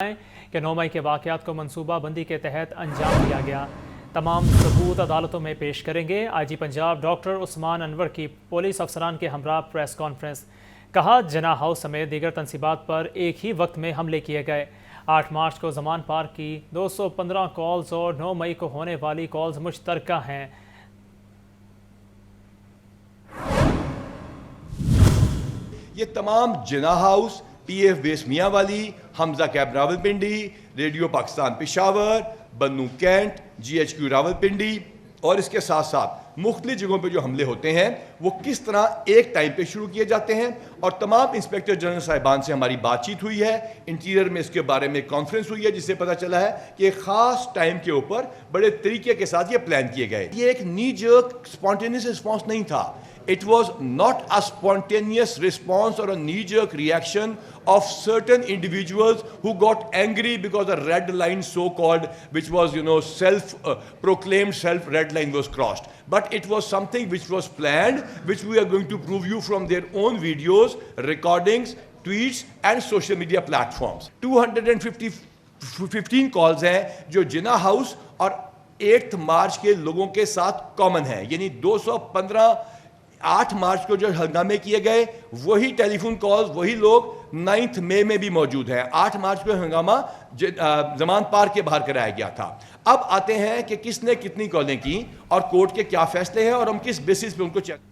کہ 9 مئی کے واقعات کو منصوبہ بندی کے تحت انجام دیا گیا، تمام ثبوت عدالتوں میں پیش کریں گے۔ آئی جی پنجاب ڈاکٹر عثمان انور کی پولیس افسران کے ہمراہ پریس کانفرنس۔ کہا جناح ہاؤس سمیت دیگر تنصیبات پر ایک ہی وقت میں حملے کیے گئے۔ 8 مارچ کو زمان پارک کی 215 کالز اور 9 مئی کو ہونے والی کالز مشترکہ ہیں۔ یہ تمام جناح house, P F base Mianwali, Hamza camp Rawalpindi, radio Pakistan Peshawar, Bannu cantt, G H Q Rawalpindi اور اس کے ساتھ ساتھ مختلف جگہوں پہ جو حملے ہوتے ہیں وہ کس طرح ایک ٹائم پہ شروع کیے جاتے ہیں، اور تمام انسپیکٹر جنرل صاحبان سے ہماری بات چیت ہوئی ہے، انٹیریئر میں اس کے بارے میں کانفرنس ہوئی ہے، جس سے پتہ چلا ہے کہ ایک خاص ٹائم کے اوپر بڑے طریقے کے ساتھ یہ پلان کیے گئے۔ یہ ایک نی جرک اسپونٹینیس رسپانس نہیں تھا۔ It was not a spontaneous response or a knee-jerk reaction of certain individuals who got angry because a red line so-called, which was, proclaimed self-red line was crossed. But it was something which was planned, which we are going to prove you from their own videos, recordings, tweets and social media platforms. 215 calls ہیں جو جناح house اور 8 مارچ کے لوگوں کے ساتھ common ہیں، یعنی 215 8 مارچ کو جو ہنگامے کیے گئے وہی ٹیلی فون کالز وہی لوگ 9 مئی میں بھی موجود ہیں۔ 8 مارچ کو ہنگامہ زمان پارک کے باہر کرایا گیا تھا۔ اب آتے ہیں کہ کس نے کتنی کالیں کی اور کورٹ کے کیا فیصلے ہیں اور ہم کس بیسس پہ ان کو چیک۔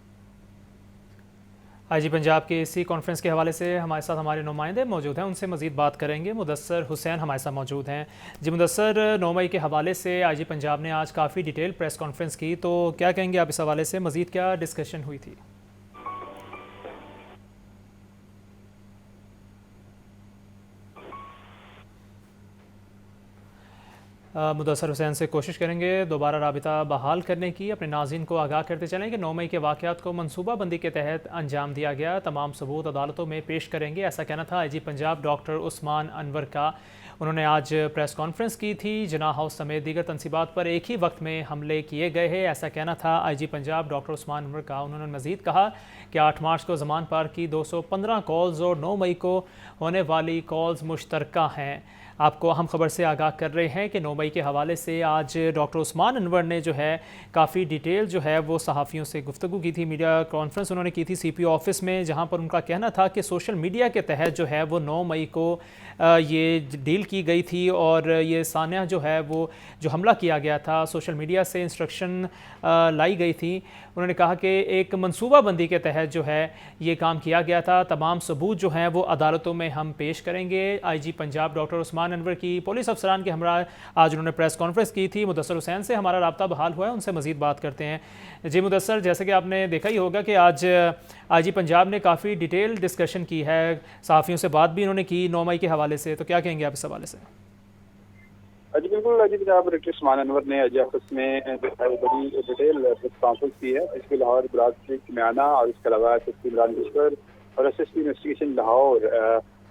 آئی جی پنجاب کے اسی کانفرنس کے حوالے سے ہمارے ساتھ ہمارے نمائندے موجود ہیں، ان سے مزید بات کریں گے۔ مدثر حسین ہمارے ساتھ موجود ہیں۔ جی مدثر، 9 مئی کے حوالے سے آئی جی پنجاب نے آج کافی ڈیٹیل پریس کانفرنس کی، تو کیا کہیں گے آپ اس حوالے سے؟ مزید کیا ڈسکشن ہوئی تھی؟ مدثر حسین سے کوشش کریں گے دوبارہ رابطہ بحال کرنے کی۔ اپنے ناظرین کو آگاہ کرتے چلیں کہ 9 مئی کے واقعات کو منصوبہ بندی کے تحت انجام دیا گیا، تمام ثبوت عدالتوں میں پیش کریں گے، ایسا کہنا تھا آئی جی پنجاب ڈاکٹر عثمان انور کا۔ انہوں نے آج پریس کانفرنس کی تھی۔ جناح ہاؤس سمیت دیگر تنصیبات پر ایک ہی وقت میں حملے کیے گئے ہیں، ایسا کہنا تھا آئی جی پنجاب ڈاکٹر عثمان انور کا۔ انہوں نے مزید کہا کہ 8 مارچ کو زمان پارک کی 215 کالز اور 9 مئی کو ہونے والی کالز مشترکہ ہیں۔ آپ کو اہم خبر سے آگاہ کر رہے ہیں کہ 9 مئی کے حوالے سے آج ڈاکٹر عثمان انور نے جو ہے کافی ڈیٹیل جو ہے وہ صحافیوں سے گفتگو کی تھی۔ میڈیا کانفرنس انہوں نے کی تھی سی پی او آفس میں، جہاں پر ان کا کہنا تھا کہ سوشل میڈیا کے تحت جو ہے وہ 9 مئی کو یہ ڈیل کی گئی تھی اور یہ سانحہ جو ہے وہ جو حملہ کیا گیا تھا سوشل میڈیا سے انسٹرکشن لائی گئی تھی۔ انہوں نے کہا کہ ایک منصوبہ بندی کے تحت جو ہے یہ کام کیا گیا تھا، تمام ثبوت جو ہیں وہ عدالتوں میں ہم پیش کریں گے۔ آئی جی پنجاب ڈاکٹر عثمان انور کی پولیس افسران کے ہمراہ آج انہوں نے پریس کانفرنس کی تھی۔ مدثر حسین سے ہمارا رابطہ بحال ہوا ہے، ان سے مزید بات کرتے ہیں۔ جی مدثر، جیسے کہ آپ نے دیکھا ہی ہوگا کہ آج آئی جی پنجاب نے کافی ڈیٹیل ڈسکشن کی ہے، صحافیوں سے بات بھی انہوں نے کی 9 مئی کے حوالے سے، تو کیا کہیں گے آپ اس حوالے سے؟ جی بالکل، آئی جی پنجاب ڈاکٹر عثمان انور نے آج آفس میں بڑی ڈیٹیل کانفرنس کی ہے، اس کے لاہور براز میانہ اور اس کے علاوہ S S P Imran Kishwar اور S S P investigation Lahore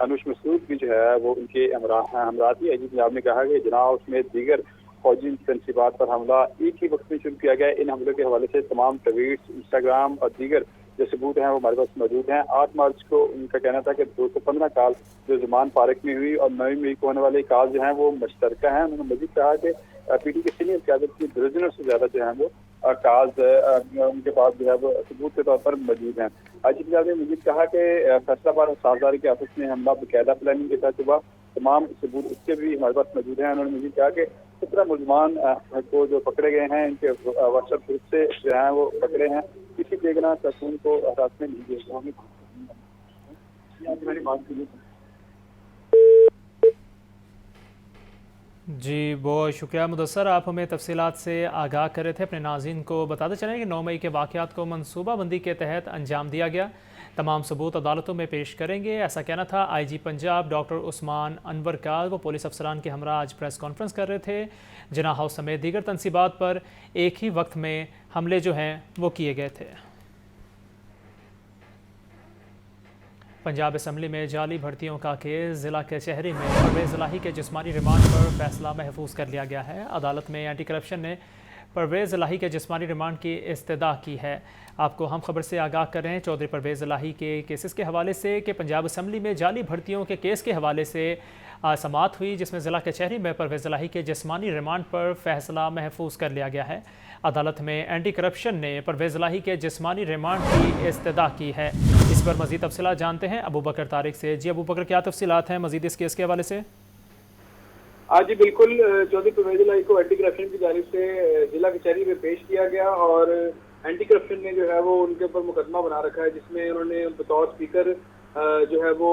Anoush Masood بھی جو ہے وہ ان کے ہمراہ تھی۔ آئی جی پنجاب نے کہا کہ جناح ہاؤس میں دیگر فوجی تنصیبات پر حملہ ایک ہی وقت میں شروع کیا گیا۔ ان حملوں کے حوالے سے تمام ٹویٹس، انسٹاگرام اور دیگر جو ثبوت ہیں وہ ہمارے پاس موجود ہیں۔ 8 مارچ کو ان کا کہنا تھا کہ 215 کال جو زمان پارک میں ہوئی اور 9 مئی کو ہونے والے کال جو ہیں وہ مشترکہ ہیں۔ انہوں نے مزید کہا کہ پی ٹی کے سینئر قیادت کی درجنوں سے زیادہ جو ہیں وہ کالز ان کے پاس جو ہے وہ ثبوت کے طور پر موجود ہیں۔ آئی جی پنجاب نے مزید کہا کہ فیصلہ باد سازداری کے آفس میں حملہ باقاعدہ پلاننگ کے تحت ہوا، تمام ثبوت اس کے بھی ہمارے پاس موجود ہیں۔ انہوں نے مزید کہا کہ 17 ملزمان کو جو پکڑے گئے ہیں ان کے واٹس ایپ گروپ سے جو ہیں وہ پکڑے ہیں، کسی بے گناہ خاتون کو حراست میں نہیں دیا گیا۔ جی بہت شکریہ مدثر، آپ ہمیں تفصیلات سے آگاہ کر رہے تھے۔ اپنے ناظرین کو بتاتے چلیں کہ 9 مئی کے واقعات کو منصوبہ بندی کے تحت انجام دیا گیا، تمام ثبوت عدالتوں میں پیش کریں گے، ایسا کہنا تھا آئی جی پنجاب ڈاکٹر عثمان انور کا۔ وہ پولیس افسران کے ہمراہ آج پریس کانفرنس کر رہے تھے۔ جناح ہاؤس سمیت دیگر تنصیبات پر ایک ہی وقت میں حملے جو ہیں وہ کیے گئے تھے۔ پنجاب اسمبلی میں جعلی بھرتیوں کا کیس، ضلع کچہری میں پرویز الہی کے جسمانی ریمانڈ پر فیصلہ محفوظ کر لیا گیا ہے۔ عدالت میں اینٹی کرپشن نے پرویز الہی کے جسمانی ریمانڈ کی استدعا کی ہے۔ آپ کو ہم خبر سے آگاہ کر رہے ہیں چودھری پرویز الہی کے کیسز کے حوالے سے کہ پنجاب اسمبلی میں جعلی بھرتیوں کے کیس کے حوالے سے سماعت ہوئی، جس میں ضلع کچہری میں پرویز الہی کے جسمانی ریمانڈ پر فیصلہ محفوظ کر لیا گیا ہے۔ عدالت میں اینٹی کرپشن نے پرویز الہی کے جسمانی ریمانڈ کی استدعا کی ہے۔ اس پر مزید تفصیلات جانتے ہیں ابو بکر طارق سے۔ جی ابو بکر، کیا تفصیلات ہیں مزید اس کیس کے حوالے سے؟ جی بالکل، چودھری پرویز الہی کو اینٹی کرپشن کی جانب سے ضلع کچہری میں پیش کیا گیا اور اینٹی کرپشن نے جو ہے وہ ان کے اوپر مقدمہ بنا رکھا ہے، جس میں انہوں نے بطور اسپیکر جو ہے وہ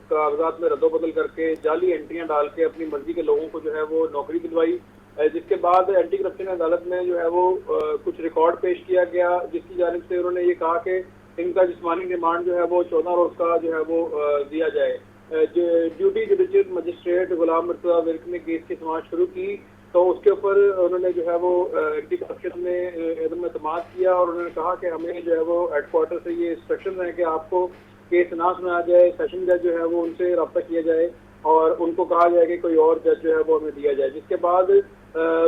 کاغذات میں رد و بدل کر کے جعلی انٹریاں ڈال کے اپنی مرضی کے لوگوں کو جو ہے وہ نوکری دلوائی، جس کے بعد اینٹی کرپشن عدالت میں جو ہے وہ کچھ ریکارڈ پیش کیا گیا، جس کی جانب سے انہوں نے یہ کہا کہ ان کا جسمانی ریمانڈ جو ہے وہ 14 روز کا جو ہے وہ دیا جائے۔ Duty judicial magistrate Ghulam Murtaza work نے کیس کی سماعت شروع کی تو اس کے اوپر انہوں نے جو ہے وہ اینٹی کرپشن میں عدم اعتماد کیا اور انہوں نے کہا کہ ہمیں جو ہے وہ ہیڈ کوارٹر سے یہ انسٹرکشن ہے کہ آپ کو کیس نہ سنایا جائے، سیشن جج جو ہے وہ ان سے رابطہ کیا جائے اور ان کو کہا جائے کہ کوئی اور جج جو ہے وہ ہمیں دیا جائے، جس کے بعد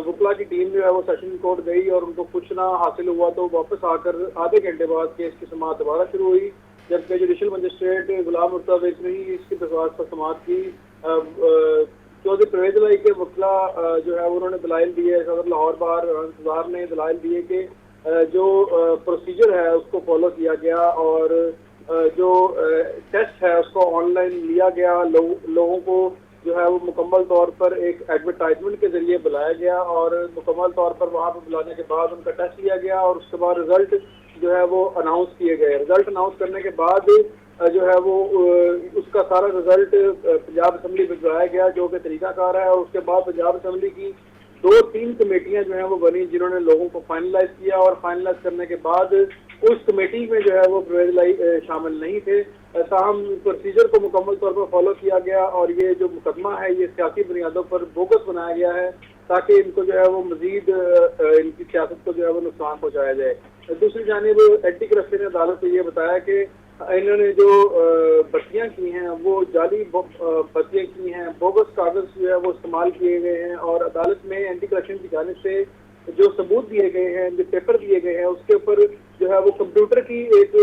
وکلا کی ٹیم جو ہے وہ سیشن کورٹ گئی اور ان کو کچھ نہ حاصل ہوا تو واپس آ کر آدھے گھنٹے بعد کیس کی سماعت دوبارہ شروع ہوئی، جبکہ judicial magistrate Ghulam Murtaza work نے ہی اس کی درخواست پر سماعت کی۔ چودھری پرویز الہی کے وکلا جو ہے انہوں نے دلائل دیے، صدر لاہور بار انتظار نے دلائل دیے کہ جو پروسیجر ہے اس کو فالو کیا گیا اور جو ٹیسٹ ہے اس کو آن لائن لیا گیا، لوگوں کو جو ہے وہ مکمل طور پر ایک ایڈورٹائزمنٹ کے ذریعے بلایا گیا اور مکمل طور پر وہاں پہ بلانے کے بعد ان کا ٹیسٹ لیا گیا اور اس کے بعد رزلٹ جو ہے وہ اناؤنس کیے گئے۔ رزلٹ اناؤنس کرنے کے بعد جو ہے وہ اس کا سارا رزلٹ پنجاب اسمبلی میں بلایا گیا جو کہ طریقہ کار ہے، اور اس کے بعد پنجاب اسمبلی کی 2-3 کمیٹیاں جو ہیں وہ بنی جنہوں نے لوگوں کو فائنلائز کیا اور فائنلائز کرنے کے بعد اس کمیٹی میں جو ہے وہ پرویز الہی شامل نہیں تھے، تاہم پروسیجر کو مکمل طور پر فالو کیا گیا اور یہ جو مقدمہ ہے یہ سیاسی بنیادوں پر بوگس بنایا گیا ہے تاکہ ان کو جو ہے وہ مزید ان کی سیاست کو جو ہے وہ نقصان پہنچایا جائے۔ دوسری جانب اینٹی کرپشن عدالت نے یہ بتایا کہ انہوں نے جو بھرتیاں کی ہیں وہ جعلی بھرتیاں کی ہیں، بوگس کاغذ جو ہے وہ استعمال کیے گئے ہیں اور عدالت میں اینٹی کرپشن کی جانب سے جو ثبوت دیے گئے ہیں، جو پیپر دیے گئے ہیں، اس کے اوپر جو ہے وہ کمپیوٹر کی ایک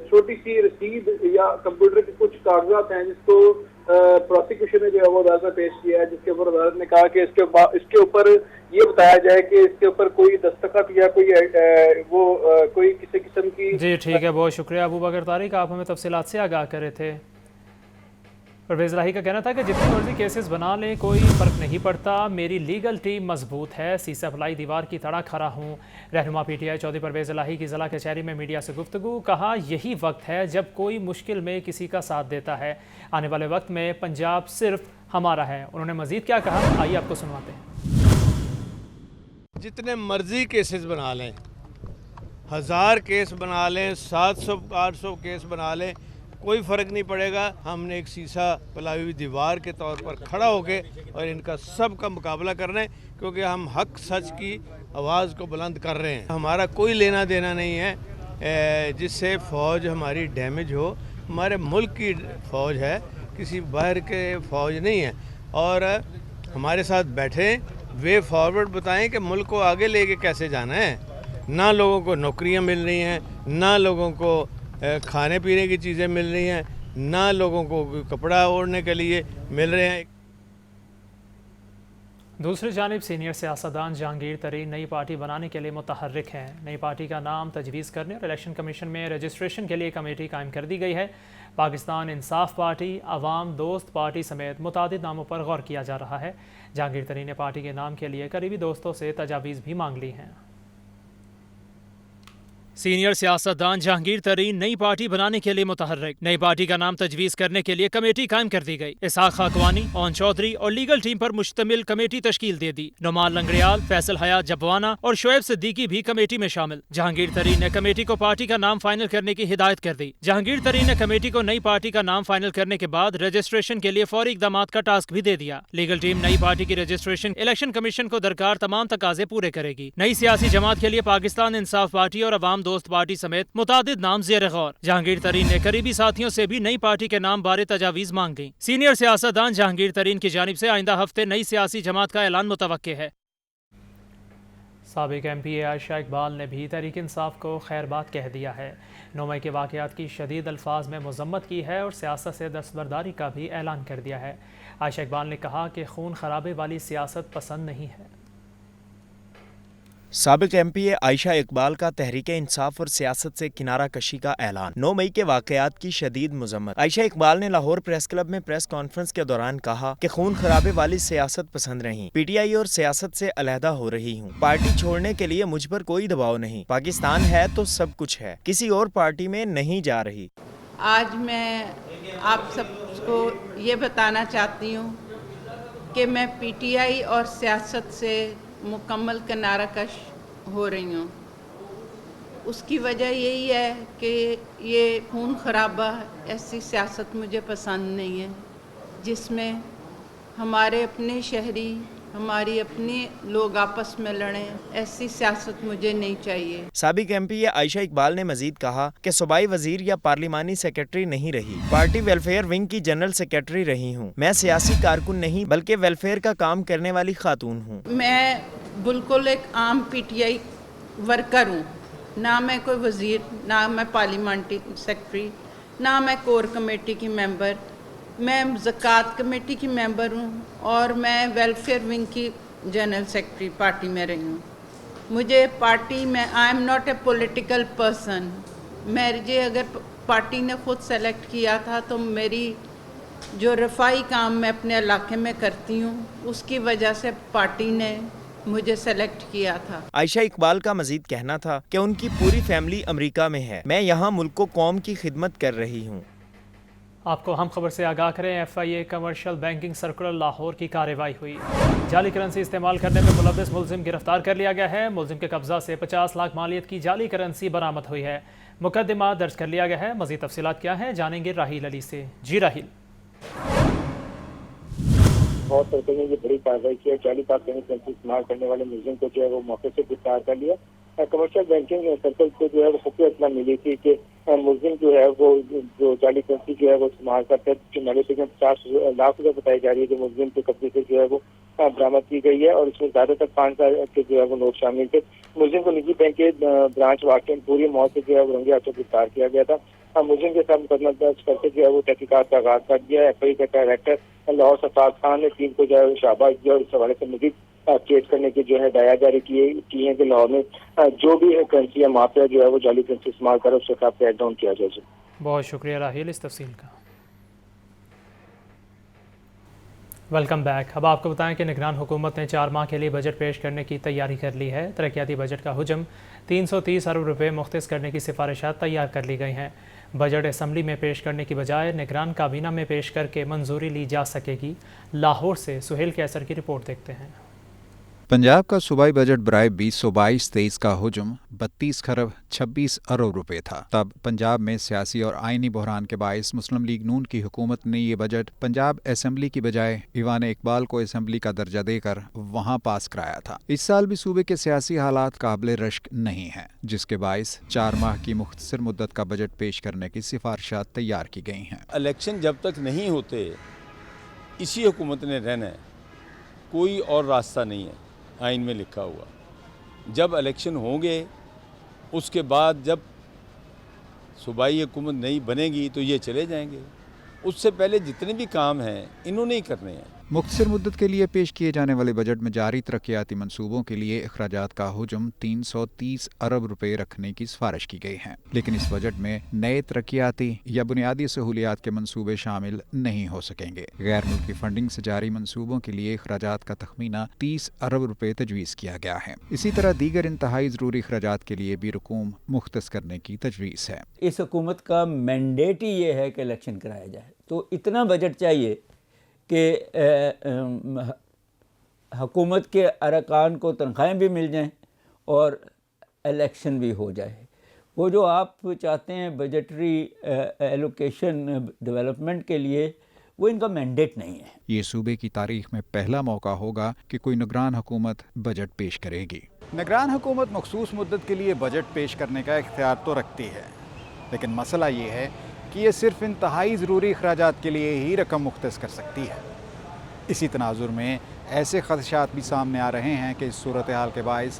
چھوٹی سی رسید یا کمپیوٹر کے کچھ کاغذات ہیں جس کو پروسیکیوشن نے جو ہے وہ عدالت میں پیش کیا ہے، جس کے اوپر عدالت نے کہا کہ اس کے اوپر یہ بتایا جائے کہ اس کے اوپر کوئی دستخط یا کوئی کسی قسم کی۔ جی ٹھیک ہے، بہت شکریہ ابو بکر طارق، آپ ہمیں تفصیلات سے آگاہ کر رہے تھے۔ پرویز الہی کا کہنا تھا کہ جتنی مرضی کیسز بنا لیں کوئی فرق نہیں پڑتا، میری لیگل ٹیم مضبوط ہے، سی سے اپلائی دیوار کی طرح کھڑا ہوں۔ رہنما P T I Chaudhry Pervaiz Elahi کی ضلع کچہری میں میڈیا سے گفتگو، کہا یہی وقت ہے جب کوئی مشکل میں کسی کا ساتھ دیتا ہے، آنے والے وقت میں پنجاب صرف ہمارا ہے۔ انہوں نے مزید کیا کہا، آئیے آپ کو سنواتے ہیں۔ جتنے مرضی کیسز بنا لیں، 1000 کیس بنا لیں، 700-800 کیس بنا لیں، کوئی فرق نہیں پڑے گا۔ ہم نے ایک سیسا پلائی ہوئی دیوار کے طور پر کھڑا ہو کے اور ان کا سب کا مقابلہ کرنا ہے، کیونکہ ہم حق سچ کی آواز کو بلند کر رہے ہیں۔ ہمارا کوئی لینا دینا نہیں ہے جس سے فوج ہماری ڈیمیج ہو، ہمارے ملک کی فوج ہے، کسی باہر کے فوج نہیں ہے، اور ہمارے ساتھ بیٹھیں، وے فارورڈ بتائیں کہ ملک کو آگے لے کے کیسے جانا ہے۔ نہ لوگوں کو نوکریاں مل رہی ہیں، نہ لوگوں کو کھانے پینے کی چیزیں مل رہی ہیں، نہ لوگوں کو کپڑا اوڑھنے کے لیے مل رہے ہیں۔ دوسری جانب سینئر سیاستدان جہانگیر ترین نئی پارٹی بنانے کے لیے متحرک ہیں۔ نئی پارٹی کا نام تجویز کرنے اور الیکشن کمیشن میں رجسٹریشن کے لیے کمیٹی قائم کر دی گئی ہے۔ پاکستان انصاف پارٹی، عوام دوست پارٹی سمیت متعدد ناموں پر غور کیا جا رہا ہے۔ جہانگیر ترین نے پارٹی کے نام کے لیے قریبی دوستوں سے تجاویز بھی مانگ لی ہیں۔ سینئر سیاستدان جہانگیر ترین نئی پارٹی بنانے کے لیے متحرک، نئی پارٹی کا نام تجویز کرنے کے لیے کمیٹی قائم کر دی گئی۔ اسحاق خاکوانی، اون چودھری اور لیگل ٹیم پر مشتمل کمیٹی تشکیل دے دی۔ نعمان لنگریال، فیصل حیات جبوانہ اور شعیب صدیقی بھی کمیٹی میں شامل۔ جہانگیر ترین نے کمیٹی کو پارٹی کا نام فائنل کرنے کی ہدایت کر دی۔ جہانگیر ترین نے کمیٹی کو نئی پارٹی کا نام فائنل کرنے کے بعد رجسٹریشن کے لیے فوری اقدامات کا ٹاسک بھی دے دیا۔ لیگل ٹیم نئی پارٹی کی رجسٹریشن الیکشن کمیشن کو درکار تمام تقاضے پورے کرے گی۔ نئی سیاسی جماعت کے لیے پاکستان انصاف پارٹی اور عوام دوست پارٹی سمیت متعدد نام زیر غور۔ جہانگیر ترین نے قریبی ساتھیوں سے بھی نئی پارٹی کے نام بارے تجاویز مانگ گئی۔ سینئر سیاستدان جہانگیر ترین کی جانب سے آئندہ ہفتے نئی سیاسی جماعت کا اعلان متوقع ہے۔ سابق ایم پی اے عائشہ اقبال نے بھی تحریک انصاف کو خیر بات کہہ دیا ہے۔ 9 مئی کے واقعات کی شدید الفاظ میں مذمت کی ہے اور سیاست سے دستبرداری کا بھی اعلان کر دیا ہے۔ عائشہ اقبال نے کہا کہ خون خرابے والی سیاست پسند نہیں ہے۔ سابق ایم پی اے عائشہ اقبال کا تحریک انصاف اور سیاست سے کنارہ کشی کا اعلان۔ 9 مئی کے واقعات کی شدید مذمت۔ عائشہ اقبال نے لاہور پریس کلب میں پریس کانفرنس کے دوران کہا کہ خون خرابے والی سیاست پسند نہیں، پی ٹی آئی اور سیاست سے علیحدہ ہو رہی ہوں۔ پارٹی چھوڑنے کے لیے مجھ پر کوئی دباؤ نہیں، پاکستان ہے تو سب کچھ ہے، کسی اور پارٹی میں نہیں جا رہی۔ آج میں آپ سب کو یہ بتانا چاہتی ہوں کہ میں پی ٹی آئی اور سیاست سے مکمل کنارہ کش ہو رہی ہوں۔ اس کی وجہ یہی ہے کہ یہ خون خرابہ ایسی سیاست مجھے پسند نہیں ہے جس میں ہمارے اپنے شہری، ہماری اپنے لوگ آپس میں لڑیں، ایسی سیاست مجھے نہیں چاہیے۔ سابق ایم پی اے عائشہ اقبال نے مزید کہا کہ صوبائی وزیر یا پارلیمانی سیکرٹری نہیں رہی، پارٹی ویلفیئر ونگ کی جنرل سیکرٹری رہی ہوں۔ میں سیاسی کارکن نہیں بلکہ ویلفیئر کا کام کرنے والی خاتون ہوں۔ میں بالکل ایک عام پی ٹی آئی ورکر ہوں، نہ میں کوئی وزیر، نہ میں پارلیمانٹی سیکرٹری، نہ میں کور کمیٹی کی ممبر، میں زکوٰۃ کمیٹی کی ممبر ہوں اور میں ویلفیئر ونگ کی جنرل سیکرٹری پارٹی میں رہی ہوں۔ مجھے پارٹی میں I am not a political person. مجھے اگر پارٹی نے خود سلیکٹ کیا تھا تو میری جو رفائی کام میں اپنے علاقے میں کرتی ہوں اس کی وجہ سے پارٹی نے مجھے سلیکٹ کیا تھا۔ عائشہ اقبال کا مزید کہنا تھا کہ ان کی پوری فیملی امریکہ میں ہے، میں یہاں ملک و قوم کی خدمت کر رہی ہوں۔ آپ کو ہم خبر سے آگاہ کریں، F I A commercial banking circular Lahore کی کارروائی ہوئی۔ جعلی کرنسی استعمال کرنے میں ملوث ملزم گرفتار کر لیا گیا ہے۔ ملزم کے قبضہ سے 50 لاکھ مالیت کی جعلی کرنسی برآمد ہوئی ہے۔ مقدمہ درج کر لیا گیا ہے۔ مزید تفصیلات کیا ہیں جانیں گے راہیل علی سے۔ جی راہیل۔ اور سرکل نے یہ بڑی کارروائی کی ہے، جعلی کرنسی استعمال کرنے والے ملزم کو جو ہے وہ موقع سے گرفتار کر لیا۔ کمرشل بینکنگ سرکل کو جو ہے وہ خفیہ اطلاع ملی تھی کہ ملزم جو ہے وہ جو جعلی کرنسی جو ہے وہ استعمال کرتے ہیں، جو مالیت 50 لاکھ روپے بتائی جا رہی ہے جو ملزم کے قبضے سے جو ہے وہ برآمد کی گئی ہے اور اس میں زیادہ تر 5,000 کے جو ہے وہ نوٹ شامل تھے۔ ملزم کو نجی بینک کے برانچ واقع پوری موت سے جو ہے وہ رنگے ہاتھوں گرفتار کیا گیا تھا۔ ملزم کے ساتھ مقدمہ درج کرتے جو ہے وہ تحقیقات کا آغاز کر دیا ہے۔ ایف آئی اے کا ڈائریکٹر لاہور سفارت خان نے ٹیم کو جو ہے شاباش دیا اور اس حوالے سے مزید کیس کرنے کی جو ہے ہدایات جاری کی ہیں کہ لاہور میں جو بھی کرنسی یا مافیا جو ہے وہ جعلی کرنسی استعمال کرے اس کے خلاف کریک ڈاؤن کیا جائے۔ بہت شکریہ راہیل اس تفصیل کا۔ Welcome back. اب آپ کو بتائیں کہ نگران حکومت نے 4 ماہ کے لیے بجٹ پیش کرنے کی تیاری کر لی ہے۔ ترقیاتی بجٹ کا حجم 330 ارب روپے مختص کرنے کی سفارشات تیار کر لی گئی ہیں۔ بجٹ اسمبلی میں پیش کرنے کی بجائے نگران کابینہ میں پیش کر کے منظوری لی جا سکے گی۔ لاہور سے سہیل کیسر کی رپورٹ دیکھتے ہیں۔ پنجاب کا صوبائی بجٹ برائے 2022-23 کا حجم 32 کھرب 26 ارب روپے تھا۔ تب پنجاب میں سیاسی اور آئینی بحران کے باعث مسلم لیگ نون کی حکومت نے یہ بجٹ پنجاب اسمبلی کی بجائے ایوان اقبال کو اسمبلی کا درجہ دے کر وہاں پاس کرایا تھا۔ اس سال بھی صوبے کے سیاسی حالات قابل رشک نہیں ہیں، جس کے باعث 4 ماہ کی مختصر مدت کا بجٹ پیش کرنے کی سفارشات تیار کی گئی ہیں۔ الیکشن جب تک نہیں ہوتے اسی حکومت نے رہنا ہے، کوئی اور راستہ نہیں ہے آئین میں لکھا ہوا۔ جب الیکشن ہوں گے اس کے بعد جب صوبائی حکومت نہیں بنے گی تو یہ چلے جائیں گے۔ اس سے پہلے جتنے بھی کام ہیں انہوں نے ہی کرنے ہیں۔ مختصر مدت کے لیے پیش کیے جانے والے بجٹ میں جاری ترقیاتی منصوبوں کے لیے اخراجات کا حجم 330 ارب روپے رکھنے کی سفارش کی گئی ہے، لیکن اس بجٹ میں نئے ترقیاتی یا بنیادی سہولیات کے منصوبے شامل نہیں ہو سکیں گے۔ غیر ملکی فنڈنگ سے جاری منصوبوں کے لیے اخراجات کا تخمینہ 30 ارب روپے تجویز کیا گیا ہے۔ اسی طرح دیگر انتہائی ضروری اخراجات کے لیے بھی رقوم مختص کرنے کی تجویز ہے۔ اس حکومت کا مینڈیٹ ہی یہ ہے کہ الیکشن کرایا جائے، تو اتنا بجٹ چاہیے کہ حکومت کے ارکان کو تنخواہیں بھی مل جائیں اور الیکشن بھی ہو جائے۔ وہ جو آپ چاہتے ہیں بجٹری ایلوکیشن ڈیولپمنٹ کے لیے، وہ ان کا مینڈیٹ نہیں ہے۔ یہ صوبے کی تاریخ میں پہلا موقع ہوگا کہ کوئی نگران حکومت بجٹ پیش کرے گی۔ نگران حکومت مخصوص مدت کے لیے بجٹ پیش کرنے کا اختیار تو رکھتی ہے، لیکن مسئلہ یہ ہے کہ یہ صرف انتہائی ضروری اخراجات کے لیے ہی رقم مختص کر سکتی ہے۔ اسی تناظر میں ایسے خدشات بھی سامنے آ رہے ہیں کہ اس صورتحال کے باعث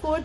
4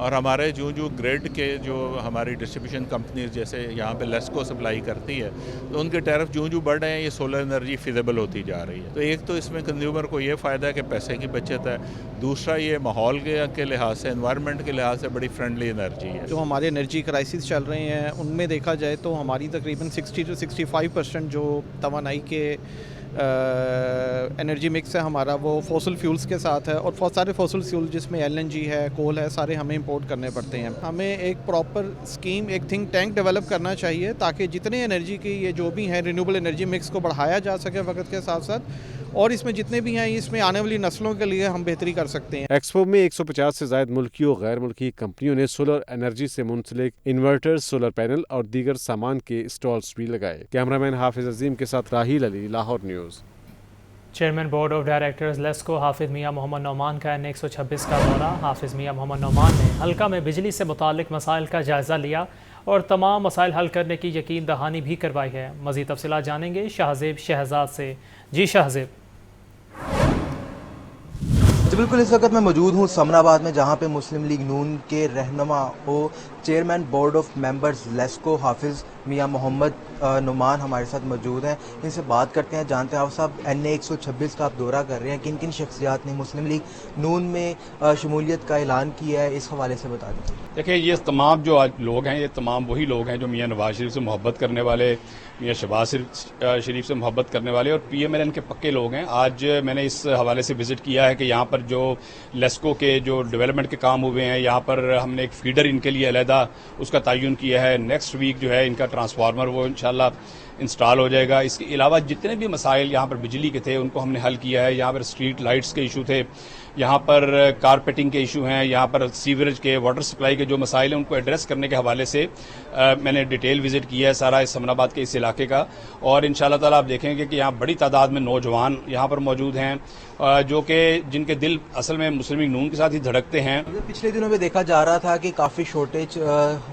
اور ہمارے جو گریڈ کے جو ہماری ڈسٹریبیوشن کمپنیز جیسے یہاں پہ لیسکو سپلائی کرتی ہے تو ان کے ٹیرف جو بڑھ رہے ہیں یہ سولر انرجی فیزیبل ہوتی جا رہی ہے. تو ایک تو اس میں کنزیومر کو یہ فائدہ ہے کہ پیسے کی بچت ہے, دوسرا یہ ماحول کے لحاظ سے انوائرمنٹ کے لحاظ سے بڑی فرینڈلی انرجی ہے. جو ہمارے انرجی کرائسس چل رہے ہیں ان میں دیکھا جائے تو ہماری تقریباً 60 سے 65% جو توانائی کے انرجی مکس ہے ہمارا وہ فوسل فیولز کے ساتھ ہے, اور بہت سارے فوسل فیول جس میں LNG ہے, کول ہے, سارے ہمیں امپورٹ کرنے پڑتے ہیں. ہمیں ایک پراپر اسکیم, ایک تھنک ٹینک ڈیولپ کرنا چاہیے تاکہ جتنے انرجی کی یہ جو بھی ہیں رینیوبل انرجی مکس کو بڑھایا جا سکے وقت کے ساتھ ساتھ, اور اس میں جتنے بھی ہیں اس میں آنے والی نسلوں کے لیے ہم بہتری کر سکتے ہیں. ایکسپو میں 150 سے زائد ملکی اور غیر ملکی کمپنیوں نے سولر انرجی سے منسلک انورٹر, سولر پینل اور دیگر سامان کے اسٹالز بھی لگائے. کیمرامین حافظ عظیم کے ساتھ Raheel Ali, Lahore news. Chairman board of directors LESCO Hafiz Mian محمد نعمان کا N126 کا دورہ. حافظ میاں محمد نعمان نے حلقہ میں بجلی سے متعلق مسائل کا جائزہ لیا اور تمام مسائل حل کرنے کی یقین دہانی بھی کروائی ہے. مزید تفصیلات جانیں گے شہزیب شہزاد سے. جی شہزیب. بالکل اس وقت میں موجود ہوں سمن آباد میں, جہاں پہ مسلم لیگ نون کے رہنما و chairman board of members LESCO Hafiz Mian محمد نعمان ہمارے ساتھ موجود ہیں. ان سے بات کرتے ہیں, جانتے ہیں آپ صاحب N126 کا آپ دورہ کر رہے ہیں, کن کن شخصیات نے مسلم لیگ نون میں شمولیت کا اعلان کیا ہے, اس حوالے سے بتا دیں. دیکھیں یہ تمام جو آج لوگ ہیں یہ تمام وہی لوگ ہیں جو میاں نواز شریف سے محبت کرنے والے, میاں شہباز شریف سے محبت کرنے والے اور PMLN کے پکے لوگ ہیں. آج میں نے اس حوالے سے وزٹ کیا ہے کہ یہاں پر جو لیسکو کے جو ڈیولپمنٹ کے کام ہوئے ہیں, یہاں پر ہم نے ایک فیڈر ان کے لیے علیحدہ اس کا تعین کیا ہے. نیکسٹ ویک جو ہے ان کا ٹرانسفارمر وہ انشاءاللہ انسٹال ہو جائے گا. اس کے علاوہ جتنے بھی مسائل یہاں پر بجلی کے تھے ان کو ہم نے حل کیا ہے. یہاں پر اسٹریٹ لائٹس کے ایشو تھے, یہاں پر کارپیٹنگ کے ایشو ہیں, یہاں پر سیوریج کے, واٹر سپلائی کے جو مسائل ہیں ان کو ایڈریس کرنے کے حوالے سے میں نے ڈیٹیل وزٹ کیا ہے سارا اس سمن آباد کے اس علاقے کا. اور انشاءاللہ تعالیٰ آپ دیکھیں گے کہ یہاں بڑی تعداد میں نوجوان یہاں پر موجود ہیں جو کہ جن کے دل اصل میں مسلم لیگ نون کے ساتھ ہی دھڑکتے ہیں. پچھلے دنوں میں دیکھا جا رہا تھا کہ کافی شارٹیج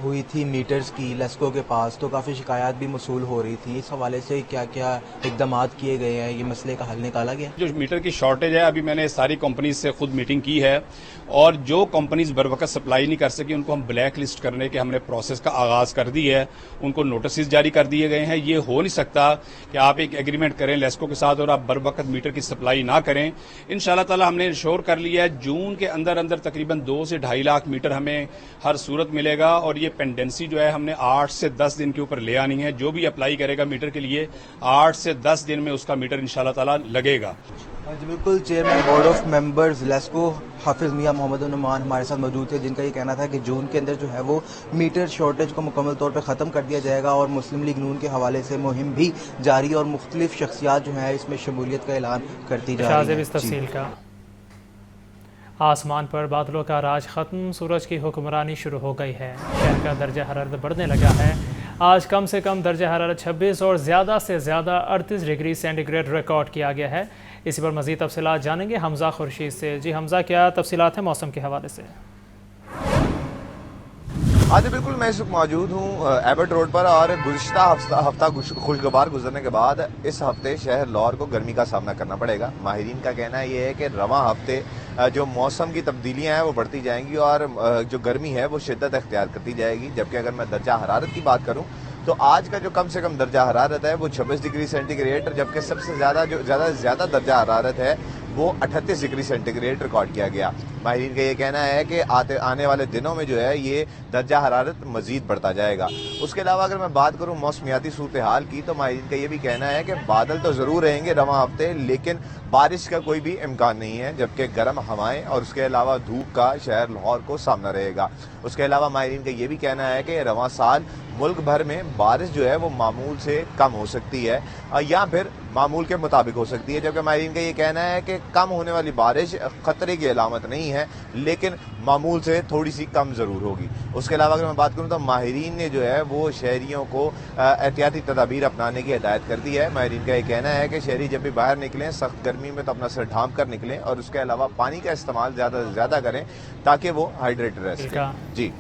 ہوئی تھی میٹرز کی لیسکو کے پاس, تو کافی شکایات بھی موصول ہو رہی تھی. اس حوالے سے کیا کیا اقدامات کیے گئے ہیں, یہ مسئلے کا حل نکالا گیا؟ جو میٹر کی شارٹیج ہے ابھی میں نے ساری کمپنیز سے خود میٹنگ کی ہے, اور جو کمپنیز بر وقت سپلائی نہیں کر سکی ان کو ہم بلیک لسٹ کرنے کے ہم نے پروسیس کا آغاز کر دی ہے. ان کو نوٹسز جاری کر دیے گئے ہیں. یہ ہو نہیں سکتا کہ آپ ایک ایگریمنٹ کریں لیسکو کے ساتھ اور آپ بر وقت میٹر کی سپلائی نہ کریں. انشاءاللہ تعالی ہم نے انشور کر لیا ہے جون کے اندر تقریباً 2 سے 2.5 لاکھ میٹر ہمیں ہر صورت ملے گا. اور یہ پینڈنسی جو ہے ہم نے 8 سے 10 دن کے اوپر لے آنی ہے. جو بھی اپلائی کرے گا میٹر کے لیے 8 سے 10 دن میں اس کا میٹر انشاءاللہ تعالی لگے گا. جی بالکل, chairman board of members LESCO Hafiz Mian محمد نعمان ہمارے ساتھ موجود تھے, جن کا یہ کہنا تھا کہ جون کے اندر جو ہے وہ میٹر شارٹیج کو مکمل طور پہ ختم کر دیا جائے گا, اور مسلم لیگ نون کے حوالے سے مہم بھی جاری اور مختلف شخصیات جو ہیں اس میں شمولیت کا اعلان کرتی جا رہی ہے. تفصیل کا آسمان پر بادلوں کا راج ختم, سورج کی حکمرانی شروع ہو گئی ہے. شہر کا درجہ حرارت بڑھنے لگا ہے. آج کم سے کم درجہ حرارت 26 اور زیادہ سے زیادہ 38 ڈگری سینٹی گریڈ ریکارڈ کیا گیا ہے. اسی پر مزید تفصیلات جانیں گے حمزہ خورشید سے. جی حمزہ, کیا تفصیلات ہیں موسم کے حوالے سے؟ جی بالکل, میں اس وقت موجود ہوں ایبٹ روڈ پر, اور گزشتہ ہفتہ خوشگوار گزرنے کے بعد اس ہفتے شہر لاہور کو گرمی کا سامنا کرنا پڑے گا. ماہرین کا کہنا یہ ہے کہ رواں ہفتے جو موسم کی تبدیلیاں ہیں وہ بڑھتی جائیں گی اور جو گرمی ہے وہ شدت اختیار کرتی جائے گی. جبکہ اگر میں درجہ حرارت کی بات کروں تو آج کا جو کم سے کم درجہ حرارت ہے وہ 26 ڈگری سینٹی گریڈ, جبکہ سب سے زیادہ درجہ حرارت ہے وہ 38 ڈگری سینٹی گریڈ ریکارڈ کیا گیا. ماہرین کا یہ کہنا ہے کہ آنے والے دنوں میں جو ہے یہ درجہ حرارت مزید بڑھتا جائے گا. اس کے علاوہ اگر میں بات کروں موسمیاتی صورتحال کی تو ماہرین کا یہ بھی کہنا ہے کہ بادل تو ضرور رہیں گے رواں ہفتے, لیکن بارش کا کوئی بھی امکان نہیں ہے. جبکہ گرم ہوائیں اور اس کے علاوہ دھوپ کا شہر لاہور کو سامنا رہے گا. اس کے علاوہ ماہرین کا یہ بھی کہنا ہے کہ رواں سال ملک بھر میں بارش جو ہے وہ معمول سے کم ہو سکتی ہے یا پھر معمول کے مطابق ہو سکتی ہے. جبکہ ماہرین کا یہ کہنا ہے کہ کم ہونے والی بارش خطرے کی علامت نہیں ہے, لیکن معمول سے تھوڑی سی کم ضرور ہوگی. اس کے علاوہ اگر میں بات کروں تو ماہرین نے جو ہے وہ شہریوں کو احتیاطی تدابیر اپنانے کی ہدایت کر دی ہے. ماہرین کا یہ کہنا ہے کہ شہری جب بھی باہر نکلیں سخت گرمی میں تو اپنا سر ڈھانپ کر نکلیں, اور اس کے علاوہ پانی کا استعمال زیادہ سے زیادہ کریں تاکہ وہ ہائیڈریٹڈ رہ سکیں. جی